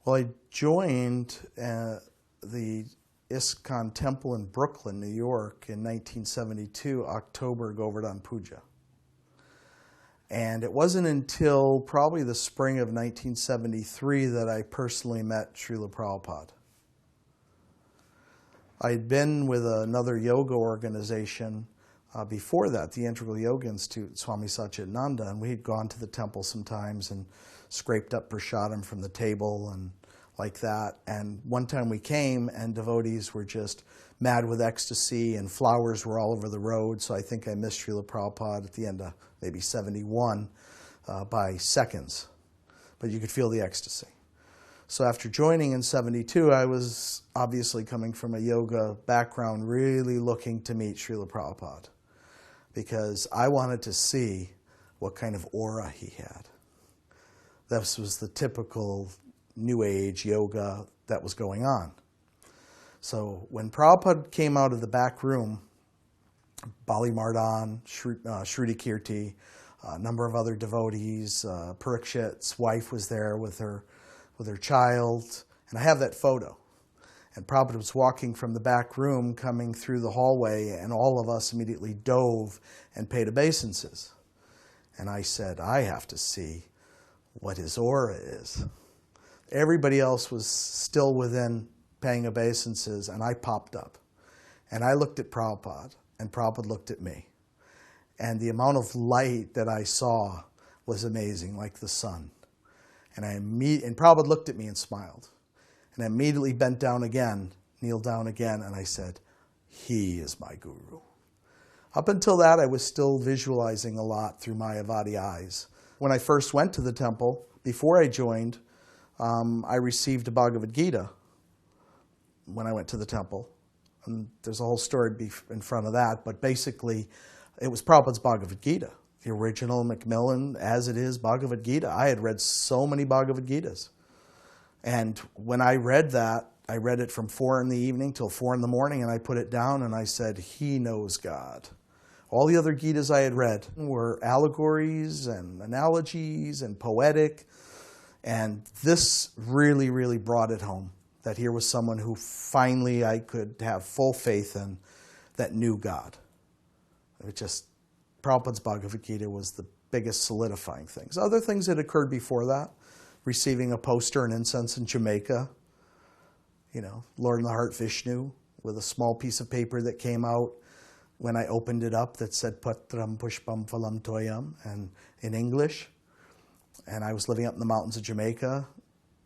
Well, I joined the ISKCON temple in Brooklyn, New York in 1972, October Govardhan Puja. And it wasn't until probably the spring of 1973 that I personally met Srila Prabhupada. I'd been with another yoga organization before that, the Integral Yoga Institute, Swami Satchidananda, and we had gone to the temple sometimes and scraped up prasadam from the table and like that. And one time we came and devotees were just mad with ecstasy and flowers were all over the road. So I think I missed Srila Prabhupada at the end of maybe 71 by seconds. But you could feel the ecstasy. So after joining in 72, I was obviously coming from a yoga background, really looking to meet Srila Prabhupada because I wanted to see what kind of aura he had. This was the typical New Age yoga that was going on. So when Prabhupada came out of the back room, Bali Mardan, Shruti Kirti, a number of other devotees, Parikshit's wife was there with her child, and I have that photo. And Prabhupada was walking from the back room, coming through the hallway, and all of us immediately dove and paid obeisances. And I said, I have to see what his aura is. Everybody else was still within paying obeisances, and I popped up. And I looked at Prabhupada, and Prabhupada looked at me. And the amount of light that I saw was amazing, like the sun. And Prabhupada looked at me and smiled. And I immediately bent down again, kneeled down again, and I said, he is my guru. Up until that, I was still visualizing a lot through Mayavadi eyes. When I first went to the temple, before I joined, I received a Bhagavad Gita when I went to the temple. And there's a whole story in front of that, but basically, it was Prabhupada's Bhagavad Gita. The original Macmillan, as it is, Bhagavad Gita. I had read so many Bhagavad Gitas. And when I read that, I read it from 4 in the evening till 4 in the morning, and I put it down and I said, he knows God. All the other Gitas I had read were allegories and analogies and poetic. And this really, really brought it home, that here was someone who finally I could have full faith in that knew God. It just, Prabhupada's Bhagavad Gita was the biggest solidifying things. Other things that occurred before that, receiving a poster and incense in Jamaica, Lord in the Heart Vishnu, with a small piece of paper that came out when I opened it up that said Patram Pushpam Phalam Toyam, and in English. And I was living up in the mountains of Jamaica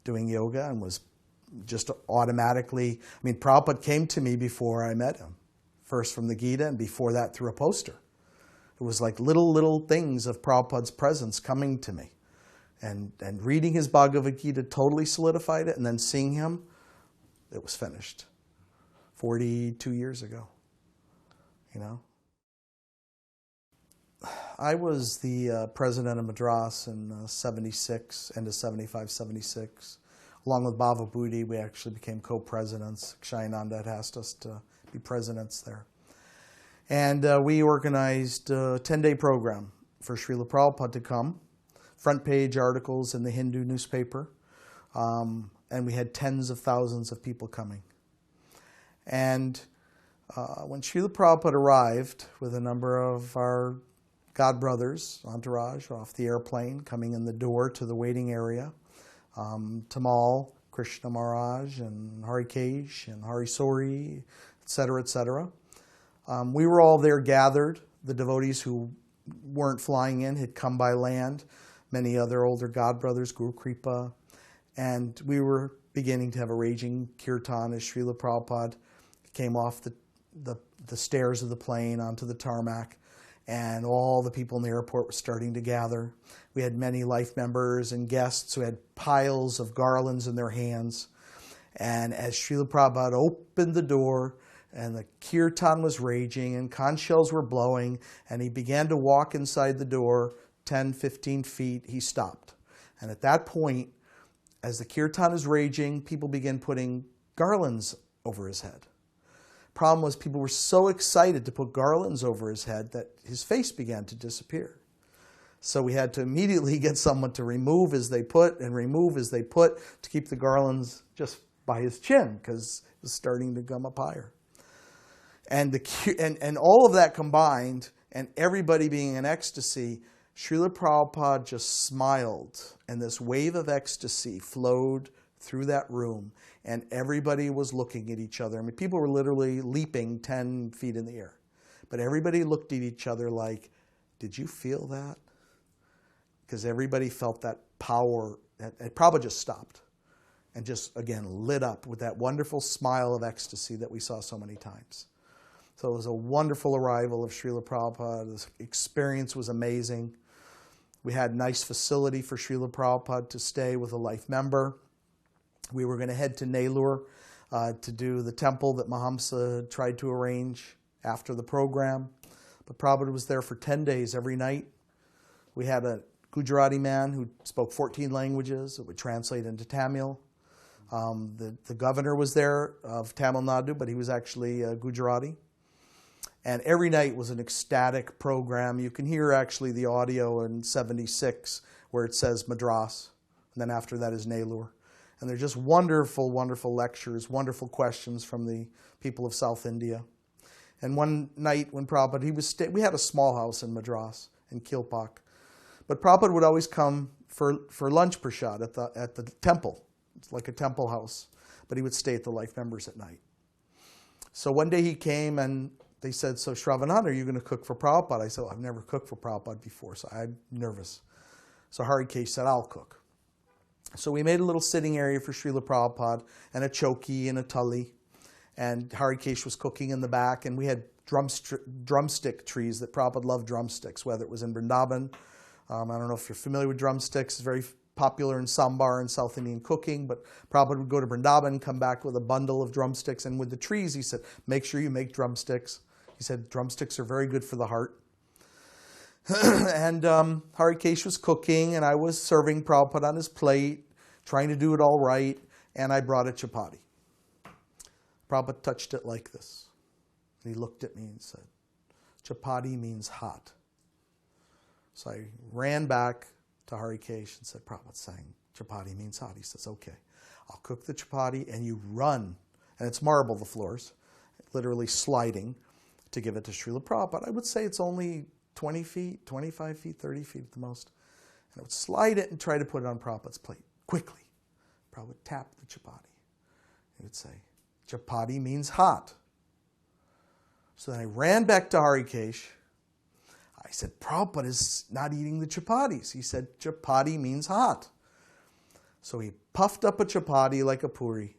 doing yoga and was just automatically, Prabhupada came to me before I met him. First from the Gita, and before that through a poster. It was like little things of Prabhupada's presence coming to me. And reading his Bhagavad Gita totally solidified it, and then seeing him, it was finished. 42 years ago, I was the president of Madras in 76, end of 75, 76. Along with Bhava Buddhi, we actually became co-presidents. Kshayananda had asked us to be presidents there. And we organized a 10-day program for Srila Prabhupada to come, front page articles in the Hindu newspaper, and we had tens of thousands of people coming. And when Srila Prabhupada arrived with a number of our God brothers, entourage, off the airplane, coming in the door to the waiting area, Tamal, Krishna Maharaj, and Harikesh, and Hari Sori, etc., etc. We were all there gathered. The devotees who weren't flying in had come by land. Many other older God brothers, Guru Kripa. And we were beginning to have a raging kirtan as Srila Prabhupada came off the stairs of the plane onto the tarmac. And all the people in the airport were starting to gather. We had many life members and guests who had piles of garlands in their hands. And as Srila Prabhupada opened the door, and the kirtan was raging, and conch shells were blowing, and he began to walk inside the door 10, 15 feet, he stopped. And at that point, as the kirtan is raging, people began putting garlands over his head. Problem was, people were so excited to put garlands over his head that his face began to disappear. So we had to immediately get someone to remove as they put and remove as they put to keep the garlands just by his chin because it was starting to come up higher. And all of that combined, and everybody being in ecstasy, Srila Prabhupada just smiled, and this wave of ecstasy flowed through that room, and everybody was looking at each other. I mean, people were literally leaping 10 feet in the air. But everybody looked at each other like, did you feel that? Because everybody felt that power. It probably just stopped and just, again, lit up with that wonderful smile of ecstasy that we saw so many times. So it was a wonderful arrival of Srila Prabhupada. The experience was amazing. We had a nice facility for Srila Prabhupada to stay with a life member. We were going to head to Nellore to do the temple that Mahamsa tried to arrange after the program. But Prabhupada was there for 10 days every night. We had a Gujarati man who spoke 14 languages. It would translate into Tamil. The governor was there of Tamil Nadu, but he was actually Gujarati. And every night was an ecstatic program. You can hear actually the audio in 76 where it says Madras. And then after that is Nellore. And they're just wonderful, wonderful lectures, wonderful questions from the people of South India. And one night when Prabhupada, we had a small house in Madras, in Kilpak. But Prabhupada would always come for lunch prasad at the temple. It's like a temple house. But he would stay at the life members at night. So one day he came and they said, so Sravanananda, are you going to cook for Prabhupada? I said, I've never cooked for Prabhupada before, so I'm nervous. So Harikesh said, I'll cook. So we made a little sitting area for Srila Prabhupada and a choki and a tully. And Harikesh was cooking in the back, and we had drumstick trees that Prabhupada loved drumsticks, whether it was in Vrindavan. I don't know if you're familiar with drumsticks. It's very popular in Sambar and South Indian cooking, but Prabhupada would go to Vrindavan, come back with a bundle of drumsticks, and with the trees, he said, make sure you make drumsticks. He said, drumsticks are very good for the heart. And Harikesh was cooking, and I was serving Prabhupada on his plate, trying to do it all right, and I brought a chapati. Prabhupada touched it like this. And he looked at me and said, chapati means hot. So I ran back to Harikesh and said, Prabhupada's saying chapati means hot. He says, okay, I'll cook the chapati and you run. And it's marble, the floors, literally sliding to give it to Srila Prabhupada. I would say it's only 20 feet, 25 feet, 30 feet at the most. And I would slide it and try to put it on Prabhupada's plate quickly. Prabhupada would tap the chapati. He would say, chapati means hot. So then I ran back to Harikesh. I said, Prabhupada is not eating the chapatis. He said, chapati means hot. So he puffed up a chapati like a puri.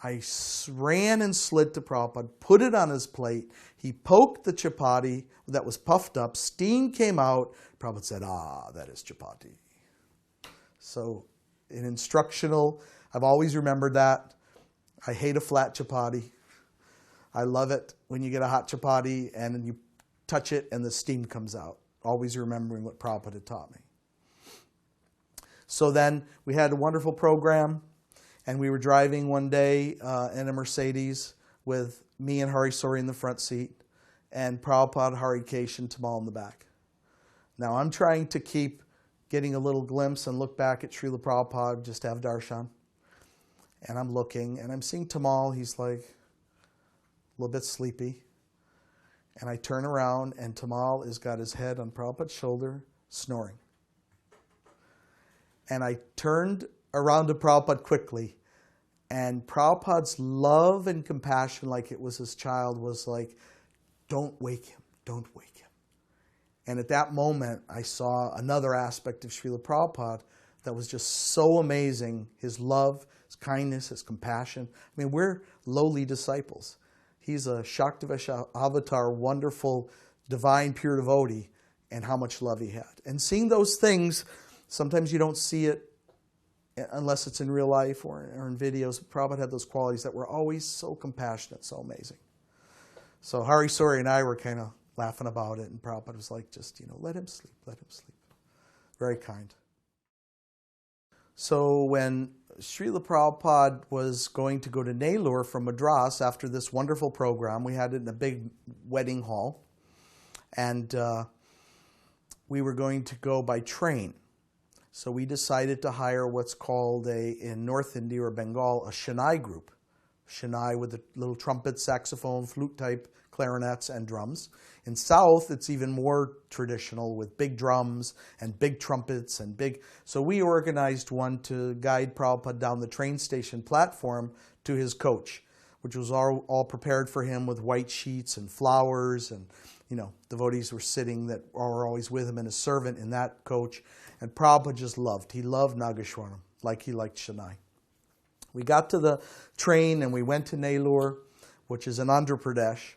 I ran and slid to Prabhupada, put it on his plate. He poked the chapati that was puffed up. Steam came out. Prabhupada said, that is chapati. So in instructional, I've always remembered that. I hate a flat chapati. I love it when you get a hot chapati and you touch it and the steam comes out. Always remembering what Prabhupada had taught me. So then we had a wonderful program, and we were driving one day in a Mercedes with me and Hari Sori in the front seat, and Prabhupada, Harikesh, and Tamal in the back. Now I'm trying to keep getting a little glimpse and look back at Srila Prabhupada, just to have darshan. And I'm looking, and I'm seeing Tamal. He's like a little bit sleepy. And I turn around, and Tamal has got his head on Prabhupada's shoulder, snoring. And I turned around to Prabhupada quickly, and Prabhupada's love and compassion, like it was his child, was like, don't wake him, don't wake him. And at that moment, I saw another aspect of Srila Prabhupada that was just so amazing. His love, his kindness, his compassion. I mean, we're lowly disciples. He's a Shaktivesh avatar, wonderful, divine, pure devotee, and how much love he had. And seeing those things, sometimes you don't see it unless it's in real life or in videos. Prabhupada had those qualities that were always so compassionate, so amazing. So Hari Sori and I were kind of laughing about it, and Prabhupada was like, just, let him sleep, let him sleep. Very kind. So when Srila Prabhupada was going to go to Nellore from Madras after this wonderful program, we had it in a big wedding hall, and we were going to go by train. So we decided to hire what's called in North India or Bengal, a Shehnai group. Shehnai with the little trumpet, saxophone, flute type, clarinets, and drums. In South, it's even more traditional with big drums and big trumpets and big... So we organized one to guide Prabhupada down the train station platform to his coach, which was all prepared for him with white sheets and flowers, and devotees were sitting that were always with him and his servant in that coach. And Prabhupada just loved. He loved Nageshwaram like he liked Shehnai. We got to the train and we went to Nellore, which is in Andhra Pradesh,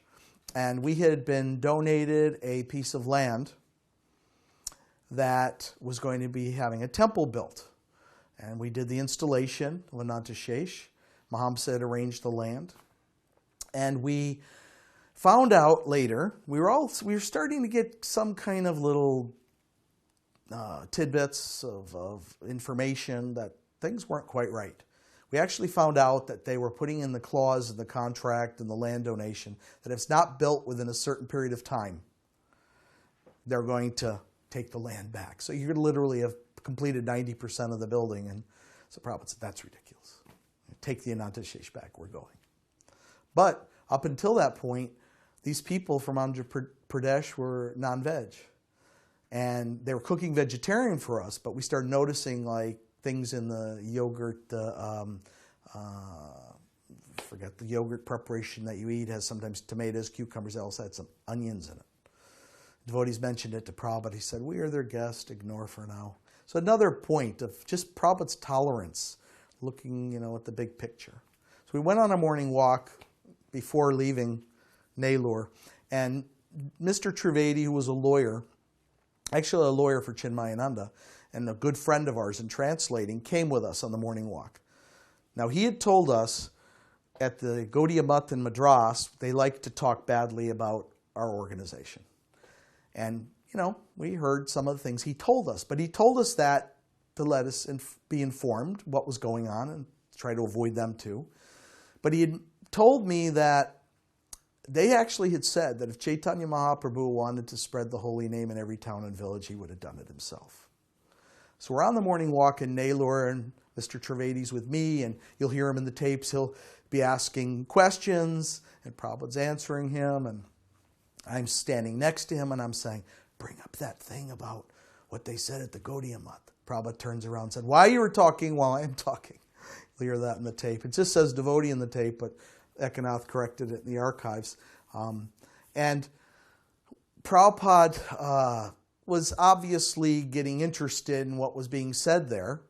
and we had been donated a piece of land that was going to be having a temple built. And we did the installation of Ananta Shesh. Mahamsa had arranged the land. And we found out later, we were starting to get some kind of little tidbits of information that things weren't quite right. We actually found out that they were putting in the clause in the contract and the land donation that if it's not built within a certain period of time, they're going to take the land back. So you're going to literally have completed 90% of the building. And so Prabhupada said, that's ridiculous. Take the Ananta Shesh back, we're going. But up until that point, these people from Andhra Pradesh were non-veg. And they were cooking vegetarian for us, but we started noticing like things in the yogurt, forget the yogurt preparation that you eat has sometimes tomatoes, cucumbers, it also had some onions in it. Devotees mentioned it to Prabhupada. He said, we are their guest, ignore for now. So another point of just Prabhupada's tolerance, looking at the big picture. So we went on a morning walk before leaving Nellore, and Mr. Trivedi, who was a lawyer, actually a lawyer for Chinmayananda, and a good friend of ours in translating, came with us on the morning walk. Now, he had told us at the Gaudiya Math in Madras, they like to talk badly about our organization. And, we heard some of the things he told us. But he told us that to let us be informed what was going on and try to avoid them too. But he had told me that they actually had said that if Chaitanya Mahaprabhu wanted to spread the holy name in every town and village, he would have done it himself. So we're on the morning walk in Nellore, and Mr. Trivedi's with me, and you'll hear him in the tapes. He'll be asking questions, and Prabhupada's answering him, and I'm standing next to him, and I'm saying, bring up that thing about what they said at the Gaudiya Math. Prabhupada turns around and said, why you were talking while I'm talking? You'll hear that in the tape. It just says devotee in the tape, but Ekanath corrected it in the archives. And Prabhupada was obviously getting interested in what was being said there.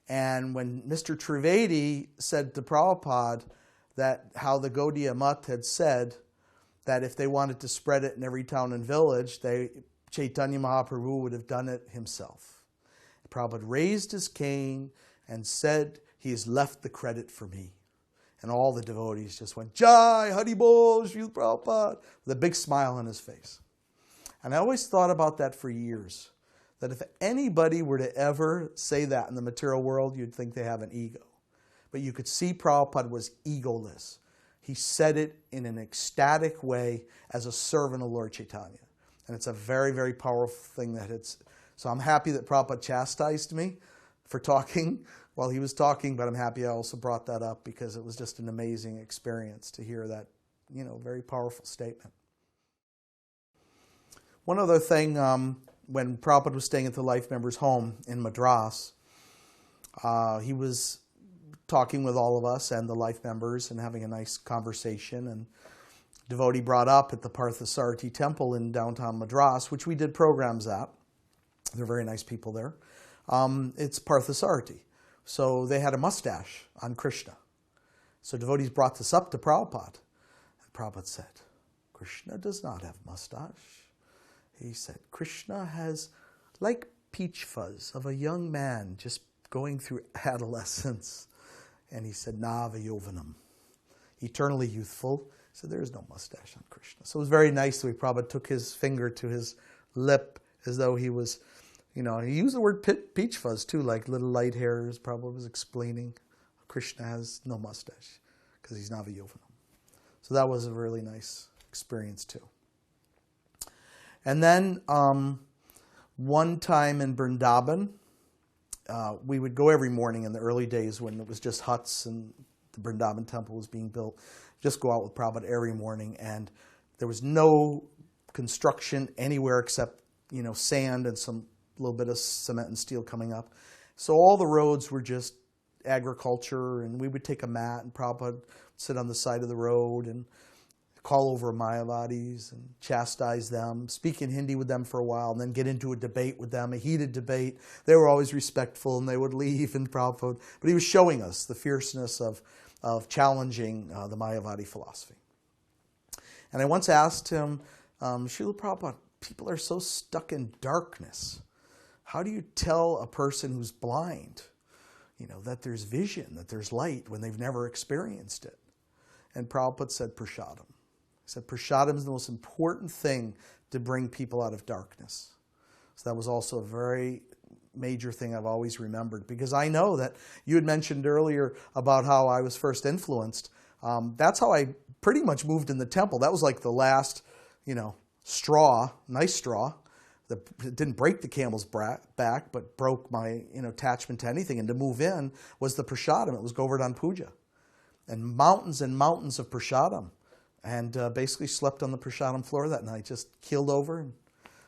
And when Mr. Trivedi said to Prabhupada that how the Gaudiya Math had said that if they wanted to spread it in every town and village, Chaitanya Mahaprabhu would have done it himself. Prabhupada raised his cane and said, he has left the credit for me. And all the devotees just went, Jai, Hari Bol, Srila Prabhupada, with a big smile on his face. And I always thought about that for years, that if anybody were to ever say that in the material world, you'd think they have an ego. But you could see Prabhupada was egoless. He said it in an ecstatic way as a servant of Lord Chaitanya. And it's a very, very powerful thing that it's... So I'm happy that Prabhupada chastised me for talking while he was talking, but I'm happy I also brought that up because it was just an amazing experience to hear that, very powerful statement. One other thing, when Prabhupada was staying at the Life Members' Home in Madras, he was talking with all of us and the Life Members and having a nice conversation. And devotee brought up at the Parthasarthi Temple in downtown Madras, which we did programs at. They're very nice people there. It's Parthasarthi. So they had a mustache on Krishna. So devotees brought this up to Prabhupada. And Prabhupada said, Krishna does not have mustache. He said, Krishna has like peach fuzz of a young man just going through adolescence. And he said, Nava Yovanam, eternally youthful. He said, there is no mustache on Krishna. So it was very nice that Prabhupada took his finger to his lip as though he was, he used the word peach fuzz too, like little light hairs. Prabhupada was explaining Krishna has no mustache because he's Nava Yovanam. So that was a really nice experience too. And then One time in Vrindavan, we would go every morning in the early days when it was just huts and the Vrindavan temple was being built. Just go out with Prabhupada every morning, and there was no construction anywhere except, sand and some little bit of cement and steel coming up. So all the roads were just agriculture, and we would take a mat and Prabhupada would sit on the side of the road and call over Mayavadis and chastise them, speak in Hindi with them for a while, and then get into a debate with them, a heated debate. They were always respectful, and they would leave, and Prabhupada. But he was showing us the fierceness of challenging the Mayavadi philosophy. And I once asked him, Srila Prabhupada, people are so stuck in darkness. How do you tell a person who's blind, that there's vision, that there's light, when they've never experienced it? And Prabhupada said, prasadam. He said, prasadam is the most important thing to bring people out of darkness. So that was also a very major thing I've always remembered, because I know that you had mentioned earlier about how I was first influenced. That's how I pretty much moved in the temple. That was like the last, straw, nice straw. It didn't break the camel's back, but broke my attachment to anything. And to move in was the prasadam. It was Govardhan Puja. And mountains of prasadam. And basically slept on the prasadam floor that night, just keeled over. And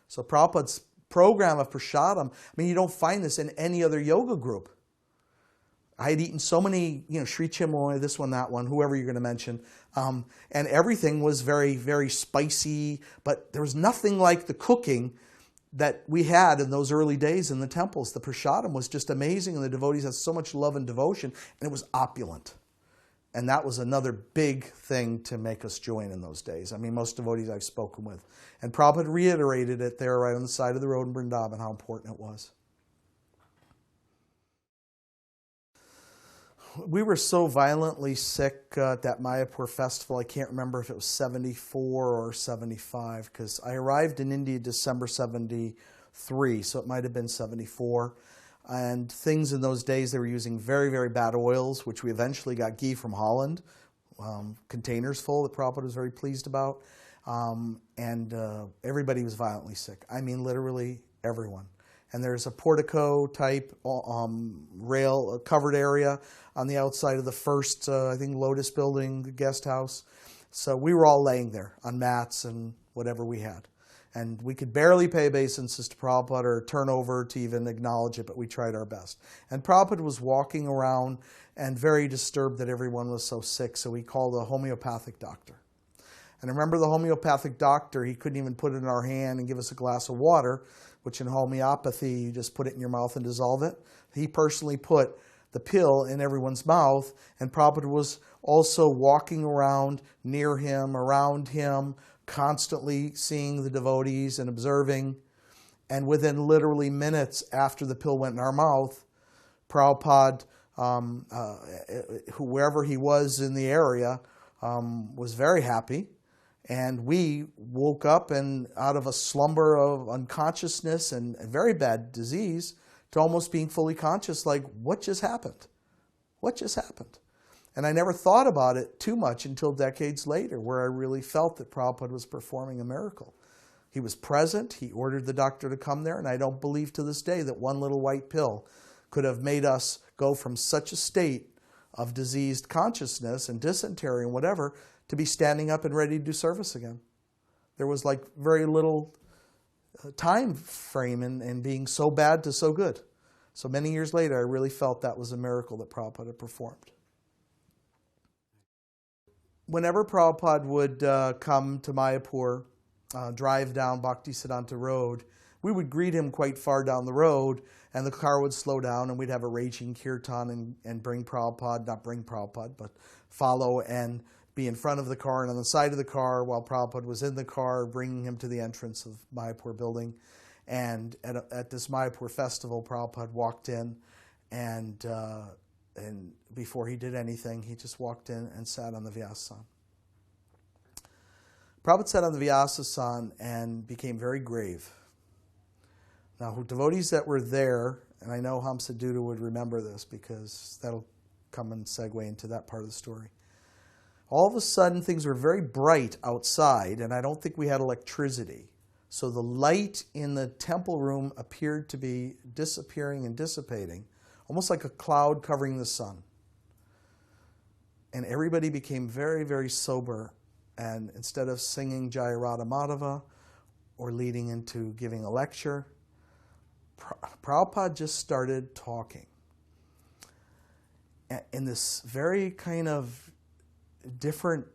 so Prabhupada's program of prasadam, you don't find this in any other yoga group. I had eaten so many, Sri Chinmoy, this one, that one, whoever you're going to mention, and everything was very, very spicy, but there was nothing like the cooking that we had in those early days in the temples. The prasadam was just amazing, and the devotees had so much love and devotion, and it was opulent. And that was another big thing to make us join in those days. Most devotees I've spoken with. And Prabhupada reiterated it there right on the side of the road in Vrindavan, how important it was. We were so violently sick at that Mayapur festival. I can't remember if it was 74 or 75, because I arrived in India December 73, so it might have been 74. And things in those days, they were using very, very bad oils, which we eventually got ghee from Holland, containers full that Prabhupada was very pleased about. And everybody was violently sick. Literally everyone. And there's a portico type rail covered area on the outside of the first, Lotus building, the guest house. So we were all laying there on mats and whatever we had. And we could barely pay obeisances to Prabhupada or turn over to even acknowledge it, but we tried our best. And Prabhupada was walking around and very disturbed that everyone was so sick, so he called a homeopathic doctor. And I remember the homeopathic doctor, he couldn't even put it in our hand and give us a glass of water, which in homeopathy, you just put it in your mouth and dissolve it. He personally put the pill in everyone's mouth, and Prabhupada was also walking around near him, around him, constantly seeing the devotees and observing. And within literally minutes after the pill went in our mouth, Prabhupada, whoever he was in the area, was very happy. And we woke up and out of a slumber of unconsciousness and a very bad disease to almost being fully conscious, like, what just happened? What just happened? And I never thought about it too much until decades later, where I really felt that Prabhupada was performing a miracle. He was present. He ordered the doctor to come there. And I don't believe to this day that one little white pill could have made us go from such a state of diseased consciousness and dysentery and whatever to be standing up and ready to do service again. There was like very little time frame in being so bad to so good. So many years later, I really felt that was a miracle that Prabhupada had performed. Whenever Prabhupada would come to Mayapur, drive down Bhaktisiddhanta Road, we would greet him quite far down the road, and the car would slow down, and we'd have a raging kirtan and bring Prabhupada, not bring Prabhupada, but follow and be in front of the car and on the side of the car while Prabhupada was in the car, bringing him to the entrance of Mayapur building. And at this Mayapur festival, Prabhupada walked in, and before he did anything, he just walked in and sat on the Vyasasan. Prabhupada sat on the Vyasasan and became very grave. Now, devotees that were there, and I know Hamsa Duda would remember this because that'll come and segue into that part of the story. All of a sudden, things were very bright outside, and I don't think we had electricity. So the light in the temple room appeared to be disappearing and dissipating, almost like a cloud covering the sun. And everybody became very, very sober. And instead of singing Jaya Radha Madhava or leading into giving a lecture, Prabhupada just started talking. In this very kind of different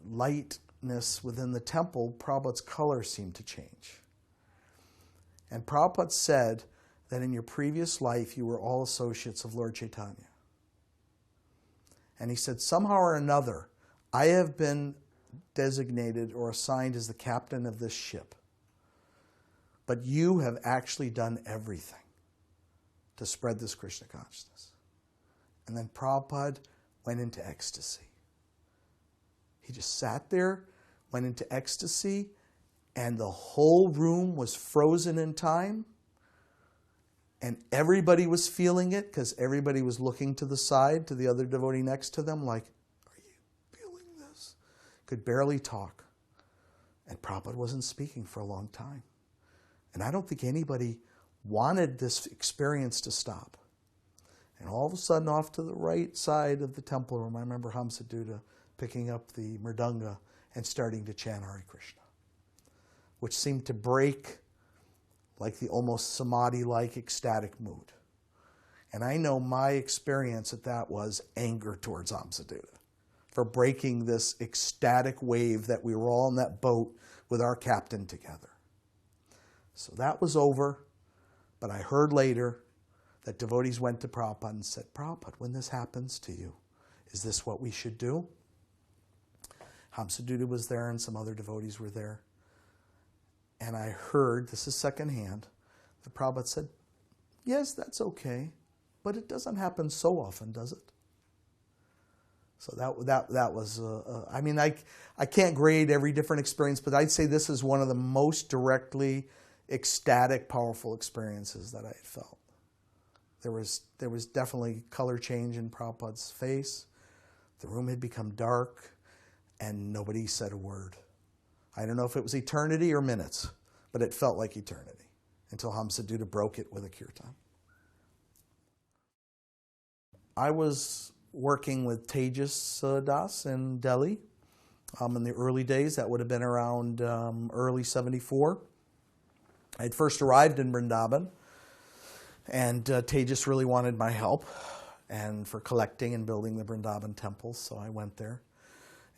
lightness within the temple, Prabhupada's color seemed to change. And Prabhupada said that in your previous life you were all associates of Lord Chaitanya. And he said, somehow or another, I have been designated or assigned as the captain of this ship. But you have actually done everything to spread this Krishna consciousness. And then Prabhupada went into ecstasy. He just sat there, went into ecstasy, and the whole room was frozen in time. And everybody was feeling it because everybody was looking to the side, to the other devotee next to them, like, are you feeling this? Could barely talk. And Prabhupada wasn't speaking for a long time. And I don't think anybody wanted this experience to stop. And all of a sudden, off to the right side of the temple room, I remember Hamsaduta picking up the mridanga and starting to chant Hare Krishna, which seemed to break like the almost samadhi-like ecstatic mood. And I know my experience at that was anger towards Hamsaduta for breaking this ecstatic wave that we were all in that boat with our captain together. So that was over, but I heard later that devotees went to Prabhupada and said, Prabhupada, when this happens to you, is this what we should do? Hamsaduta was there and some other devotees were there. And I heard, this is secondhand, that Prabhupada said, yes, that's okay, but it doesn't happen so often, does it? So that was, I mean, I can't grade every different experience, but I'd say this is one of the most directly ecstatic, powerful experiences that I had felt. There was definitely color change in Prabhupada's face. The room had become dark, and nobody said a word. I don't know if it was eternity or minutes, but it felt like eternity until Hamsaduta broke it with a kirtan. I was working with Tejas Das in Delhi in the early days. That would have been around early 74. I had first arrived in Vrindavan, and Tejas really wanted my help and for collecting and building the Vrindavan temples, so I went there.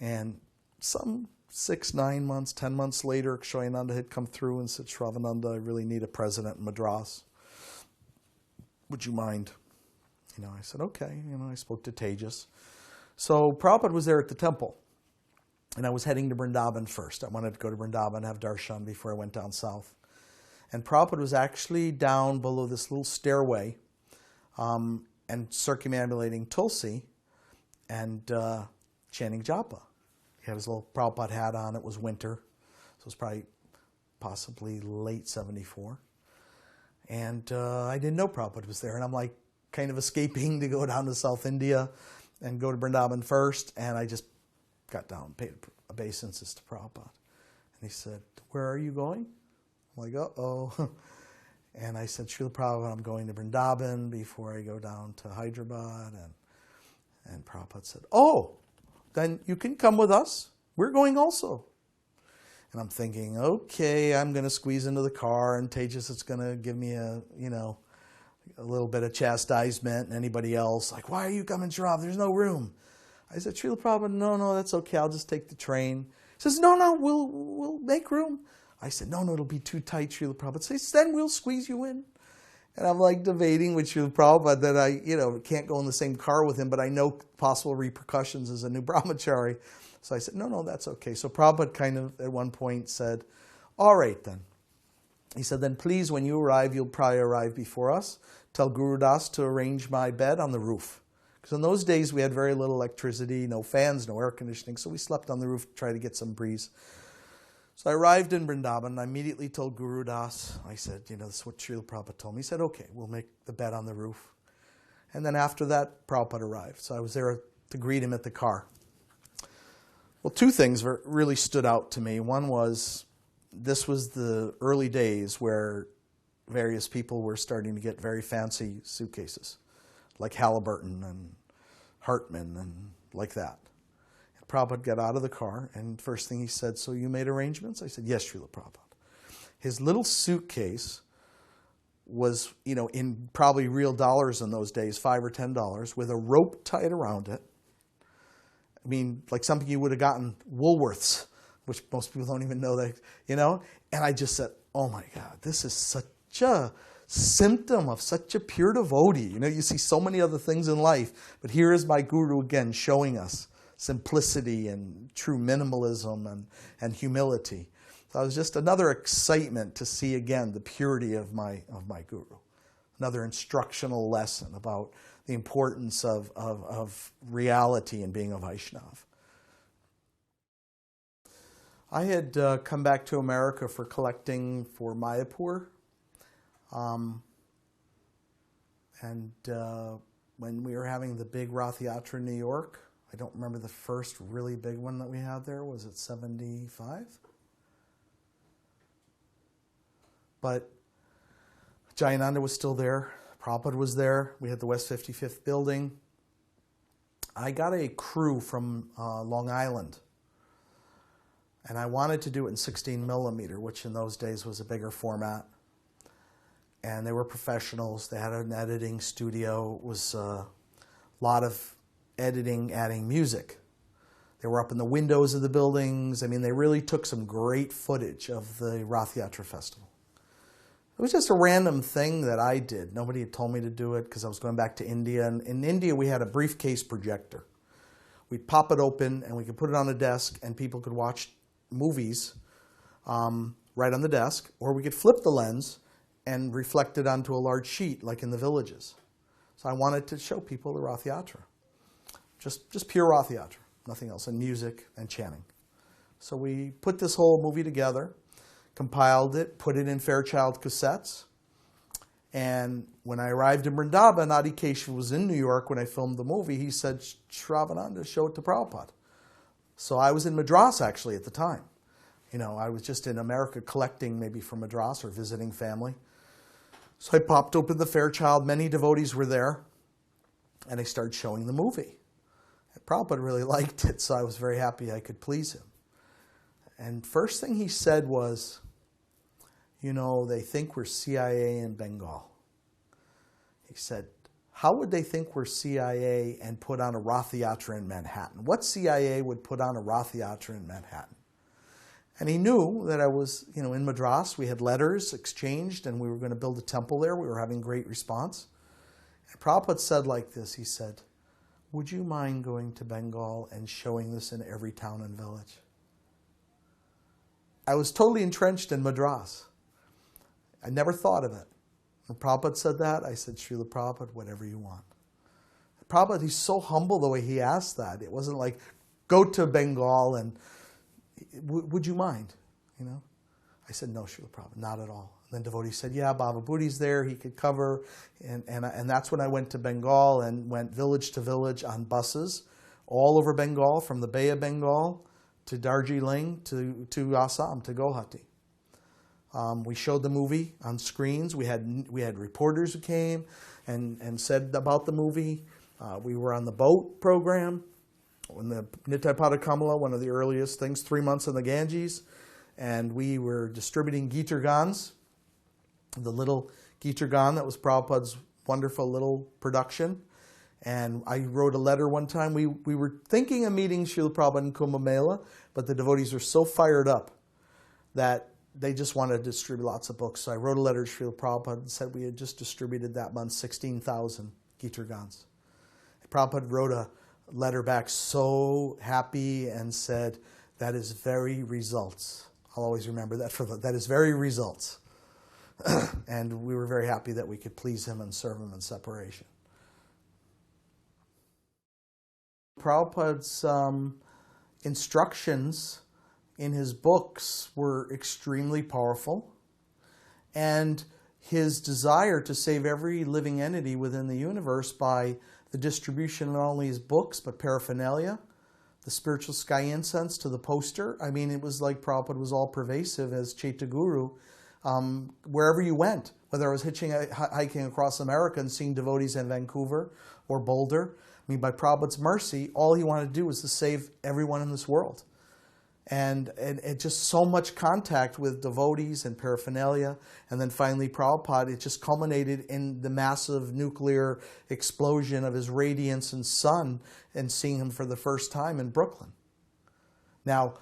And some 6, 9 months, 10 months later, Kshayananda had come through and said, Sravanananda, I really need a president in Madras. Would you mind? I said, okay. I spoke to Tejas. So Prabhupada was there at the temple, and I was heading to Vrindavan first. I wanted to go to Vrindavan and have darshan before I went down south. And Prabhupada was actually down below this little stairway and circumambulating Tulsi and chanting japa. He had his little Prabhupada hat on. It was winter, so it was probably possibly late 74. And I didn't know Prabhupada was there. And I'm like kind of escaping to go down to South India and go to Vrindavan first. And I just got down, paid obeisances to Prabhupada. And he said, where are you going? I'm like, uh-oh. And I said, Srila Prabhupada, I'm going to Vrindavan before I go down to Hyderabad. And Prabhupada said, oh, then you can come with us. We're going also. And I'm thinking, okay, I'm going to squeeze into the car, and Tejas is going to give me a little bit of chastisement, and anybody else, like, why are you coming, Shrav? There's no room. I said, Srila Prabhupada, no, that's okay. I'll just take the train. He says, no, we'll make room. I said, no, it'll be too tight, Srila Prabhupada. Says, then we'll squeeze you in. And I'm like debating with Srila Prabhupada that I, can't go in the same car with him, but I know possible repercussions as a new brahmachari. So I said, no, that's okay. So Prabhupada kind of at one point said, all right then. He said, then please, when you arrive, you'll probably arrive before us. Tell Guru Das to arrange my bed on the roof. Because in those days, we had very little electricity, no fans, no air conditioning. So we slept on the roof to try to get some breeze. So I arrived in Vrindavan, and I immediately told Guru Das, I said, this is what Srila Prabhupada told me. He said, okay, we'll make the bed on the roof. And then after that, Prabhupada arrived. So I was there to greet him at the car. Well, two things really stood out to me. One was, this was the early days where various people were starting to get very fancy suitcases, like Halliburton and Hartman and like that. And Prabhupada got out of the car, and first thing he said, "So you made arrangements?" I said, "Yes, Srila Prabhupada." His little suitcase was, in probably real dollars in those days, $5 or $10, with a rope tied around it. I mean, like something you would have gotten Woolworths, which most people don't even know that, And I just said, oh my God, this is such a symptom of such a pure devotee. You see so many other things in life, but here is my guru again showing us simplicity and true minimalism and humility. So it was just another excitement to see again the purity of my guru. Another instructional lesson about the importance of reality and being a Vaishnav. I had come back to America for collecting for Mayapur. When we were having the big Rath Yatra in New York, I don't remember the first really big one that we had there. Was it 75? But Jayananda was still there. Prabhupada was there. We had the West 55th building. I got a crew from Long Island. And I wanted to do it in 16 millimeter, which in those days was a bigger format. And they were professionals. They had an editing studio. It was a lot of editing, adding music. They were up in the windows of the buildings. I mean, they really took some great footage of the Rath Yatra Festival. It was just a random thing that I did. Nobody had told me to do it because I was going back to India. And in India, we had a briefcase projector. We'd pop it open and we could put it on a desk and people could watch movies right on the desk, or we could flip the lens and reflect it onto a large sheet like in the villages. So I wanted to show people the Rath Yatra. Just pure Rath Yatra, nothing else, and music and chanting. So we put this whole movie together, compiled it, put it in Fairchild cassettes. And when I arrived in Vrindavan, Adi Keshav was in New York when I filmed the movie. He said, Sravanananda, show it to Prabhupada. So I was in Madras actually at the time. I was just in America collecting maybe from Madras or visiting family. So I popped open the Fairchild. Many devotees were there. And I started showing the movie. And Prabhupada really liked it, so I was very happy I could please him. And first thing he said was, they think we're CIA in Bengal. He said, how would they think we're CIA and put on a Rath Yatra in Manhattan? What CIA would put on a Rath Yatra in Manhattan? And he knew that I was, in Madras. We had letters exchanged and we were going to build a temple there. We were having great response. And Prabhupada said like this, he said, would you mind going to Bengal and showing this in every town and village? I was totally entrenched in Madras. I never thought of it. When Prabhupada said that, I said, Srila Prabhupada, whatever you want. Prabhupada, he's so humble the way he asked that. It wasn't like, go to Bengal and, would you mind? I said, no, Srila Prabhupada, not at all. And then devotee said, yeah, Baba Booty's there, he could cover. And that's when I went to Bengal and went village to village on buses, all over Bengal, from the Bay of Bengal to Darjeeling to Assam, to Guwahati. We showed the movie on screens. We had reporters who came and said about the movie. We were on the boat program, when the Nitai Pada Kamala, one of the earliest things, 3 months in the Ganges, and we were distributing Gitar Gans, the little Gitar Gan that was Prabhupada's wonderful little production. And I wrote a letter one time. We were thinking of meeting Srila Prabhupada in Kumbh Mela, but the devotees were so fired up that they just wanted to distribute lots of books. So I wrote a letter to Srila Prabhupada and said we had just distributed that month 16,000 Gitar Gans. Prabhupada wrote a letter back so happy and said, that is very results. I'll always remember that that is very results. And we were very happy that we could please him and serve him in separation. Prabhupada's instructions in his books were extremely powerful, and his desire to save every living entity within the universe by the distribution of not only his books but paraphernalia, the spiritual sky incense to the poster. I mean, it was like Prabhupada was all pervasive as Chaitya Guru. Wherever you went, whether I was hiking across America and seeing devotees in Vancouver or Boulder, I mean, by Prabhupada's mercy, all he wanted to do was to save everyone in this world. And just so much contact with devotees and paraphernalia. And then finally Prabhupada, it just culminated in the massive nuclear explosion of his radiance and sun and seeing him for the first time in Brooklyn. Now,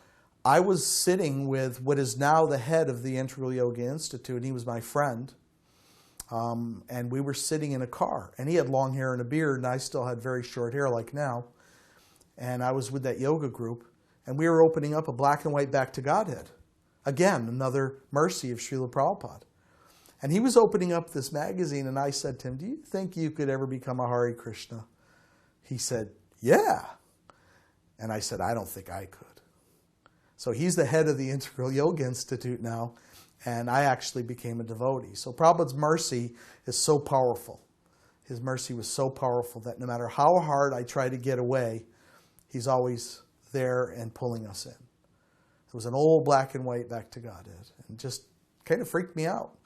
I was sitting with what is now the head of the Integral Yoga Institute, and he was my friend. And we were sitting in a car, and he had long hair and a beard, and I still had very short hair like now. And I was with that yoga group, and we were opening up a black and white Back to Godhead. Again, another mercy of Srila Prabhupada. And he was opening up this magazine, and I said to him, do you think you could ever become a Hare Krishna? He said, yeah. And I said, I don't think I could. So he's the head of the Integral Yoga Institute now, and I actually became a devotee. So Prabhupada's mercy is so powerful. His mercy was so powerful that no matter how hard I try to get away, he's always there and pulling us in. It was an old black and white Back to Godhead, and just kind of freaked me out.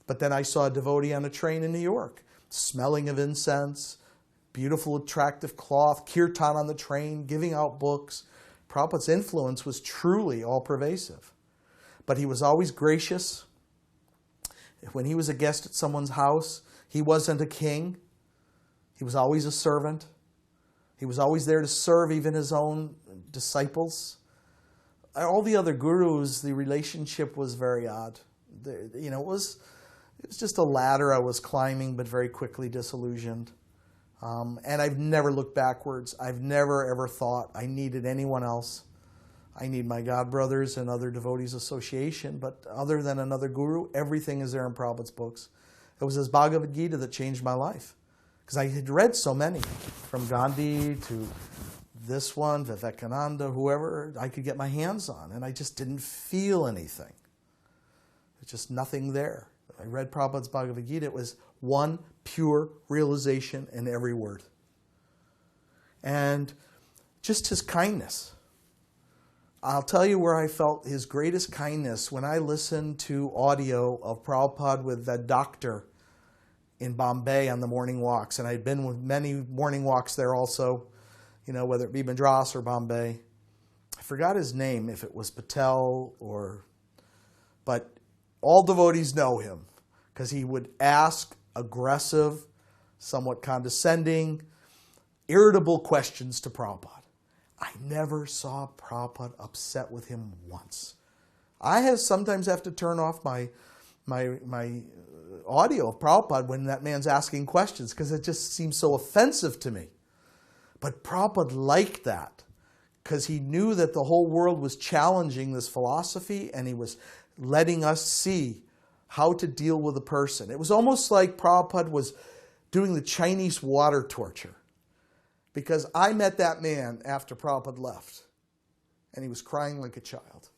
But then I saw a devotee on a train in New York, smelling of incense, beautiful, attractive cloth, kirtan on the train, giving out books. Prabhupada's influence was truly all-pervasive. But he was always gracious. When he was a guest at someone's house, he wasn't a king. He was always a servant. He was always there to serve even his own disciples. All the other gurus, the relationship was very odd. It was just a ladder I was climbing, but very quickly disillusioned. And I've never looked backwards. I've never ever thought I needed anyone else. I need my God brothers and other devotees association, but other than another guru, everything is there in Prabhupada's books. It was his Bhagavad Gita that changed my life, because I had read so many, from Gandhi to this one, Vivekananda, whoever I could get my hands on, and I just didn't feel anything. There's just nothing there. I read Prabhupada's Bhagavad Gita. It was one pure realization in every word. And just his kindness. I'll tell you where I felt his greatest kindness when I listened to audio of Prabhupada with that doctor in Bombay on the morning walks. And I'd been with many morning walks there also, whether it be Madras or Bombay. I forgot his name, if it was Patel but all devotees know him because he would ask aggressive, somewhat condescending, irritable questions to Prabhupada. I never saw Prabhupada upset with him once. I sometimes have to turn off my audio of Prabhupada when that man's asking questions because it just seems so offensive to me. But Prabhupada liked that because he knew that the whole world was challenging this philosophy and he was letting us see how to deal with a person. It was almost like Prabhupada was doing the Chinese water torture. Because I met that man after Prabhupada left, and he was crying like a child.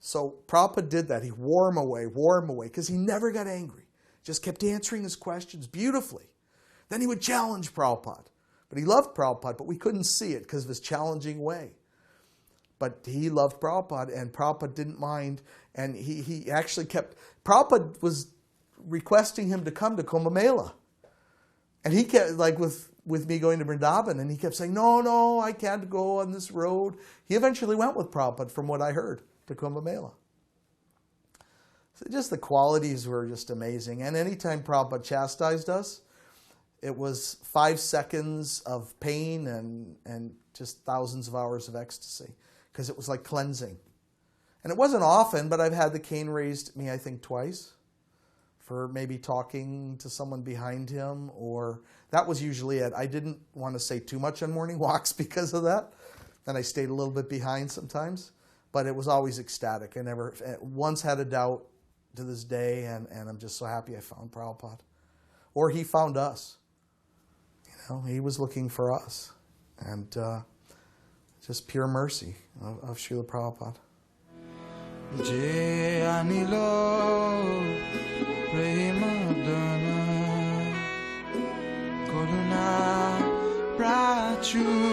So Prabhupada did that. He wore him away, because he never got angry. Just kept answering his questions beautifully. Then he would challenge Prabhupada. But he loved Prabhupada, but we couldn't see it because of his challenging way. But he loved Prabhupada, and Prabhupada didn't mind. And he actually Prabhupada was requesting him to come to Kumbh Mela. And he kept, with me going to Vrindavan, and he kept saying, no, I can't go on this road. He eventually went with Prabhupada, from what I heard, to Kumbh Mela. So just the qualities were just amazing. And anytime Prabhupada chastised us, it was 5 seconds of pain and just thousands of hours of ecstasy, because it was like cleansing. And it wasn't often, but I've had the cane raised at me, I think, twice, for maybe talking to someone behind him, or that was usually it. I didn't want to say too much on morning walks because of that, and I stayed a little bit behind sometimes, but it was always ecstatic. I never once had a doubt to this day, and I'm just so happy I found Prabhupada. Or he found us. He was looking for us, and just pure mercy of Srila Prabhupada. Je anilo Premadana Koruna Prachu